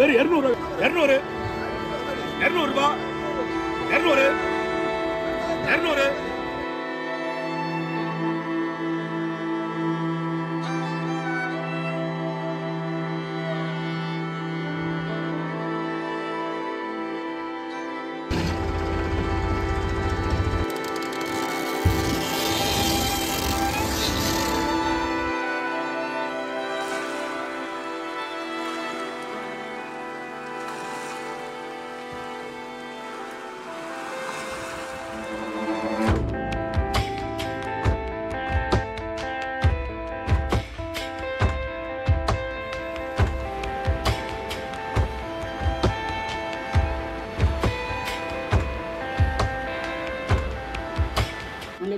வெறும் 200 200 200 ரூபாய் 200 200.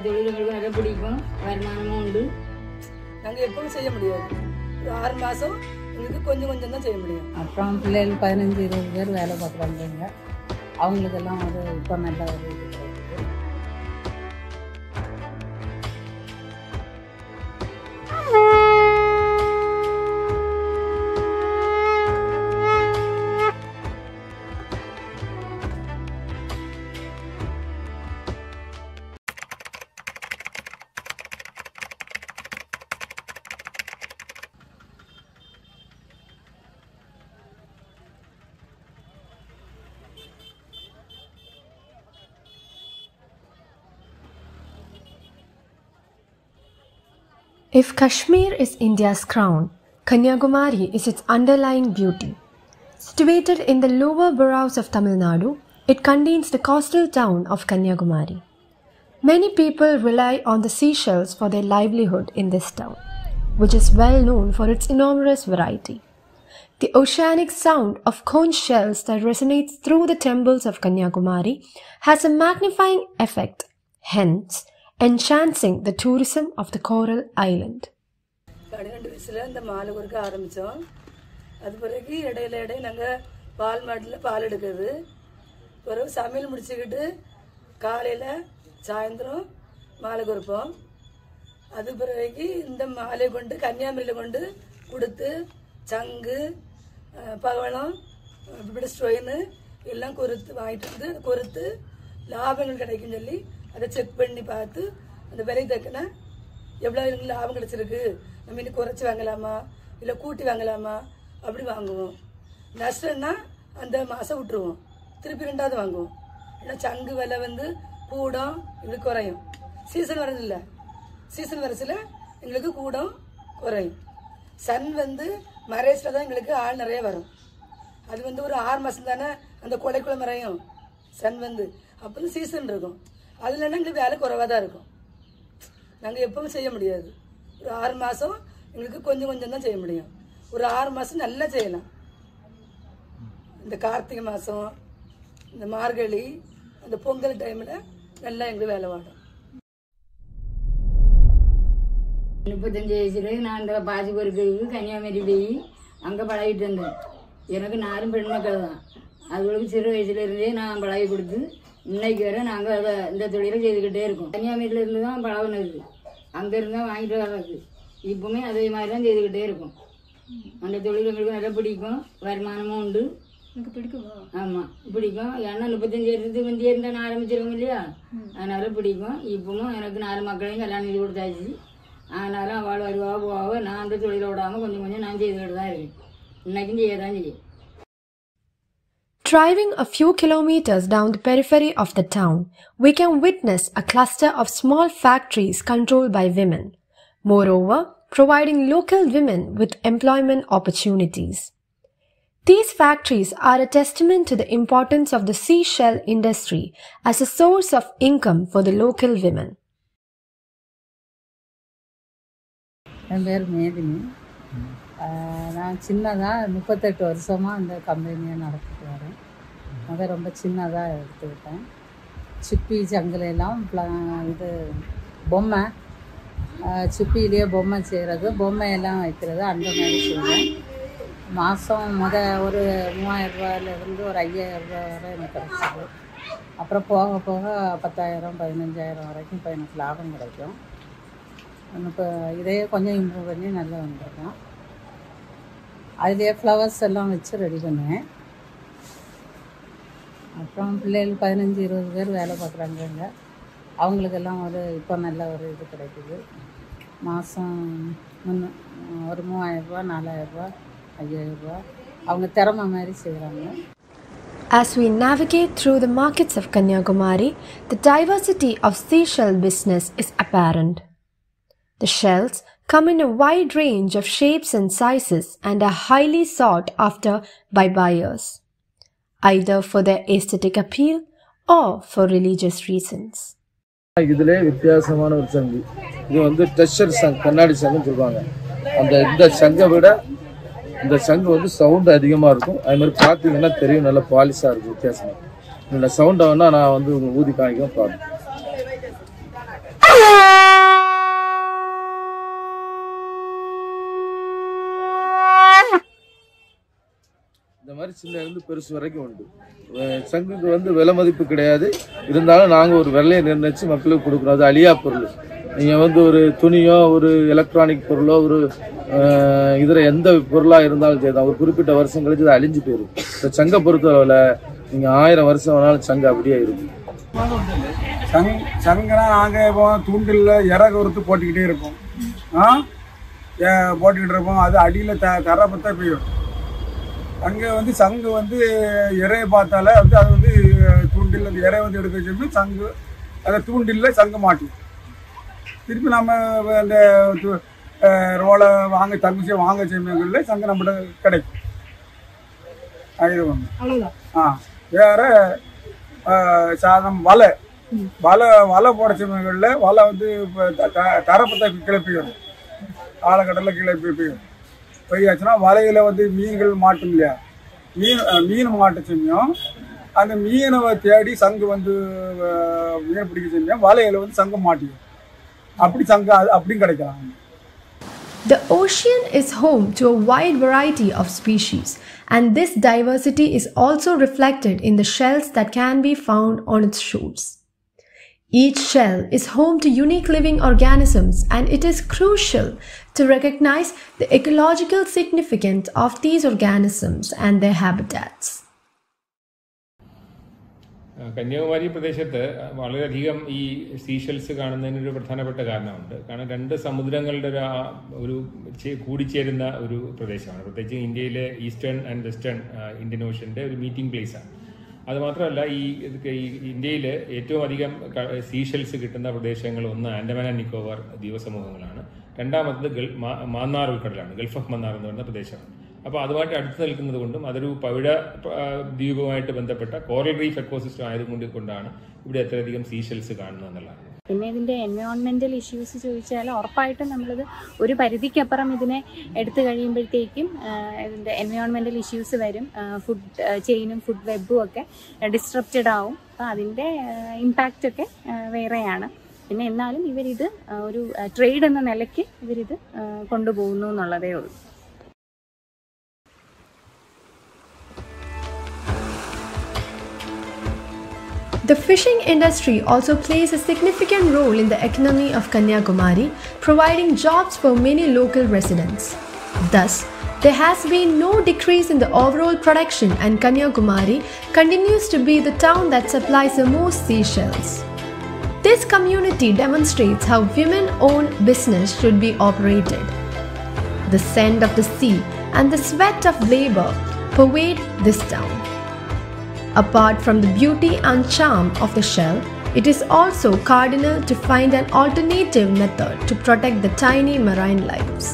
தொழில்களுக்கு பிடிக்கும், வருமானமும் உண்டு. நாங்கள் எப்பவும் செய்ய முடியாது. ஒரு 6 மாதம் எங்களுக்கு கொஞ்சம் கொஞ்சம் தான் செய்ய முடியும். அப்புறம் பிள்ளைகள் 15-20 பேர் வேலை பார்க்குறாங்க. அவங்களுக்கெல்லாம் ஒரு இப்போ நல்ல ஒரு இது கிடைக்குது. If Kashmir is India's crown, Kanyakumari is its underlying beauty. Situated in the lower boroughs of Tamil Nadu, it contains the coastal town of Kanyakumari. Many people rely on the seashells for their livelihood in this town, which is well known for its enormous variety. The oceanic sound of conch shells that resonates through the temples of Kanyakumari has a magnifying effect, hence enchanting the tourism of the coral island. 12 வயசுல இந்த மாலை கொடுக்க ஆரம்பித்தோம். அது பிறகு இடையில நாங்கள் பால் மாட்டில் பால் எடுக்கிறது. பிறகு சமையல் முடிச்சுக்கிட்டு காலையில் சாயந்தரம் மாலை கொடுப்போம். அது பிறகு இந்த மாலை கொண்டு கன்னியாகுமரியில் கொண்டு கொடுத்து சங்கு பவளம் இப்படி ஸ்டொயின்னு எல்லாம் வாங்கிட்டு வந்து கொறுத்து லாபங்கள் கிடைக்குன்னு சொல்லி அதை செக் பண்ணி பார்த்து அந்த விலை தக்கன எவ்வளோ லாபம் கிடச்சிருக்கு, நம்ம இன்னும் குறைச்சி வாங்கலாமா இல்லை கூட்டி வாங்கலாமா அப்படி வாங்குவோம். நஷ்டம்னா அந்த மாதம் விட்டுருவோம், திருப்பி 2வது வாங்குவோம். ஏன்னா சங்கு விலை வந்து கூடம் இப்படி குறையும். சீசன் வரதில்லை, சீசன் வரச்சில் எங்களுக்கு கூடம் குறையும். சன் வந்து மரேஸில் தான் எங்களுக்கு ஆள் நிறைய வரும். அது வந்து ஒரு 6 மாதம் தானே அந்த கொடைக்குள்ள மறையும் சன் வந்து, அப்போ சீசன் இருக்கும். அதில் எங்களுக்கு வேலை குறைவாக தான் இருக்கும். நாங்கள் எப்பவும் செய்ய முடியாது. ஒரு 6 மாதம் எங்களுக்கு கொஞ்சம் கொஞ்சம் தான் செய்ய முடியும். ஒரு 6 மாதம் நல்லா செய்யலாம். இந்த கார்த்திகை மாதம், இந்த மார்கழி, அந்த பொங்கல் டைமில் நல்லா எங்களுக்கு வேலை வாடும். 35 வயசுல நான் இந்த பாசி பொறுக்கிறதுக்கு கன்னியாகுமரி போய் அங்கே பழகிட்டு இருந்தேன். எனக்கு 4 பெண் மக்கள் தான். அதுகளுக்கு சிறு வயசுலேருந்தே நான் பழகி கொடுத்து இன்னைக்கு வரை நாங்கள் அதை இந்த தொழிலை செய்துக்கிட்டே இருக்கோம். கன்னியாகுமரியிலேருந்து தான் பழகினது, அங்கேருந்து தான் வாங்கிட்டு வர்றது. இப்போவுமே அதே மாதிரி தான் செய்துக்கிட்டே இருக்கோம். அந்த தொழில் எங்களுக்கு நல்லா பிடிக்கும், வருமானமும் உண்டு. எனக்கு பிடிக்குமா? ஆமாம் பிடிக்கும். ஏன்னா 35 வருஷத்துக்கு முந்தைய இருந்தால் நான் ஆரம்பிச்சிருக்கோம் இல்லையா, அதனால பிடிக்கும். இப்பவும் எனக்கு 4 மக்களையும் கல்யாணம் செய்து கொடுத்தாச்சு. அதனால அவள் வருவா போவாக நான் அந்த தொழிலை விடாமல் கொஞ்சம் கொஞ்சம் நான் செய்துக்கிட்டு தான் இருக்கேன். இன்னைக்கும் செய்ய தான் செய்யும். Driving a few kilometers down the periphery of the town, we can witness a cluster of small factories controlled by women, moreover, providing local women with employment opportunities. These factories are a testament to the importance of the seashell industry as a source of income for the local women. என் பேர் மேதினி. நான் சின்னதாக 38 வருஷமாக இந்த கம்பெனியை நடத்திட்டு வரேன். அதை ரொம்ப சின்னதாக எடுத்துக்கிட்டேன். சிப்பி சங்கிலெல்லாம் இது பொம்மை, சிப்பிலேயே பொம்மை செய்கிறது, பொம்மையெல்லாம் வைக்கிறது, அந்த மாதிரி செய்வேன். மாதம் ஒரு 3000 ரூபாயிலிருந்து ஒரு 5000 ரூபா வரை எனக்கு கிடச்சிது. அப்புறம் போக போக 10,000 15,000 வரைக்கும் இப்போ எனக்கு லாபம் கிடைக்கும். இப்போ இதையே கொஞ்சம் இம்ப்ரூவ் பண்ணி நல்லா வந்திருக்கோம். அதிலே ஃப்ளவர்ஸ் எல்லாம் வச்சு ரெடி பண்ணுவேன். அப்புறம் பிள்ளைகள் 15-20 பேர் வேலை பார்க்குறாங்க. அவங்களுக்கெல்லாம் இப்போ நல்ல ஒரு இது கிடைக்குது. மாதம் ஒரு 3000 ரூபா, 4000 ரூபா, 5000 ரூபா அவங்க திறமை மாதிரி செய்கிறாங்க. As we navigate through the markets of Kanyakumari, the diversity of seashell business is apparent. The shells come in a wide range of shapes and sizes and are highly sought after by buyers, either for their aesthetic appeal or for religious reasons. இதிலே வித்தியாசமான ஒரு சங்கு. இது texture சங்கு, கண்ணாடி சங்குன்னு சொல்லுவாங்க. இந்த சங்கை விட இந்த சங்கு சவுண்ட் அதிகமாக இருக்கும். அது மாதிரி பார்த்தீங்கன்னா தெரியும், நல்ல பாலிஷாக இருக்கும். வித்தியாசமாக இந்த சவுண்டை வேணால் நான் உங்களுக்கு ஊதி காமிக்க பாருங்க. இந்த மாதிரி சின்ன இருந்து பெருசு வரைக்கும் உண்டு. சங்குக்கு விலை மதிப்பு கிடையாது. இருந்தாலும் நாங்கள் ஒரு விலையை நிர்ணயித்து மக்களுக்கு கொடுக்குறோம். அது அழியா பொருள். நீங்கள் ஒரு துணியோ ஒரு எலக்ட்ரானிக் பொருளோ ஒரு இதர எந்த பொருளாக இருந்தாலும் சரி தான், ஒரு குறிப்பிட்ட வருஷம் கழிச்சு அது அழிஞ்சு போயிடும். இந்த சங்கை பொறுத்தளவில் நீங்கள் 1000 வருஷம் வேணாலும் சங்கு அப்படியே இருக்கும். சங்குனா நாங்கள் இப்போ தூண்டில் இறகு ஒருத்து போட்டுக்கிட்டே இருப்போம். போட்டுக்கிட்டு இருப்போம். அது அடியில் தர பற்றா போயிடும். அங்கே சங்கு இறையை பார்த்தாலே அது தூண்டில் அந்த இறையை எடுக்க வச்சோம்னா சங்கு அதை தூண்டில் சங்கு மாட்டி திருப்பி நம்ம அந்த ரோலை வாங்க தங்குச்சியை வாங்க செய்யல சங்கு நம்மகிட்ட கிடைக்கும். ஆயிரம் வேற சாதம் வலை போட செய்யல வலை தரப்பத்தை கிளப்பி வரும். ஆழக்கடலில் கிளப்பி போயிடும். போயாச்சுன்னா வலையில மீன்கள் மாட்டும் இல்லையா, மீன் மாட்ட செஞ்சோம். அந்த மீனை தேடி சங்கு மீன் பிடிக்க செஞ்சோம். வலையில சங்கு மாட்டிடும். அப்படி சங்கு அப்படியும் கிடைக்கலாம். The ocean is home to a wide variety of species, and this diversity is also reflected in the shells that can be found on its shores. Each shell is home to unique living organisms, and it is crucial to recognize the ecological significance of these organisms and their habitats. Kanyakumari പ്രദേശത്ത് വളരെയധികം ഈ Seychelles കാണുന്നതിനൊരു പ്രധാനപ്പെട്ട കാരണമുണ്ട്. കാരണം രണ്ട് സമുദ്രങ്ങളുടെ ഒരു കൂടിച്ചേരുന്ന ഒരു പ്രദേശമാണ്. പ്രത്യേകിച്ച് ഇന്ത്യയിലെ ഈസ്റ്റേൺ ആൻഡ് വെസ്റ്റേൺ ഇന്ത്യൻ ഓഷ്യൻ്റെ ഒരു മീറ്റിംഗ് പ്ലേസാണ്. അതുമാത്രമല്ല ഈ ഇന്ത്യയിൽ ഏറ്റവും അധികം സീഷെൽസ് കിട്ടുന്ന പ്രദേശങ്ങൾ ഒന്ന് ആൻഡമാൻ ആൻഡ് നിക്കോബാർ ദ്വീപസമൂഹങ്ങളാണ്. രണ്ടാമത്തത് മാന്നാർ ഉൾക്കടലാണ്, ഗൾഫ് ഓഫ് മന്നാർ എന്ന് പറയുന്ന പ്രദേശമാണ്. അപ്പോൾ അതുമായിട്ട് അടുത്ത് നിൽക്കുന്നത് കൊണ്ടും അതൊരു പവിഴ ദ്വീപുമായിട്ട് ബന്ധപ്പെട്ട കോറൽ റീഫ് എക്കോസിസ്റ്റം ആയതുകൊണ്ടാണ് ഇവിടെ അത്രയധികം സീഷെൽസ് കാണുന്നത് എന്നുള്ളതാണ്. പിന്നെ ഇതിൻ്റെ എൻവയോൺമെൻറ്റൽ ഇഷ്യൂസ് ചോദിച്ചാൽ ഉറപ്പായിട്ടും നമ്മളിത് ഒരു പരിധിക്കപ്പുറം ഇതിനെ എടുത്തു കഴിയുമ്പോഴത്തേക്കും ഇതിൻ്റെ എൻവയോൺമെൻറ്റൽ ഇഷ്യൂസ് വരും. ഫുഡ് ചെയിനും ഫുഡ് വെബും ഒക്കെ ഡിസ്ട്രപ്റ്റഡ് ആവും. അപ്പോൾ അതിൻ്റെ ഇമ്പാക്റ്റ് ഒക്കെ വേറെയാണ്. പിന്നെ എന്നാലും ഇവരിത് ഒരു ട്രേഡ് എന്ന നിലയ്ക്ക് ഇവരിത് കൊണ്ടുപോകുന്നു എന്നുള്ളതേ ഉള്ളൂ. The fishing industry also plays a significant role in the economy of Kanyakumari, providing jobs for many local residents. Thus, there has been no decrease in the overall production, and Kanyakumari continues to be the town that supplies the most seashells. This community demonstrates how women-owned business should be operated. The scent of the sea and the sweat of labor pervade this town. Apart from the beauty and charm of the shell, it is also cardinal to find an alternative method to protect the tiny marine lives.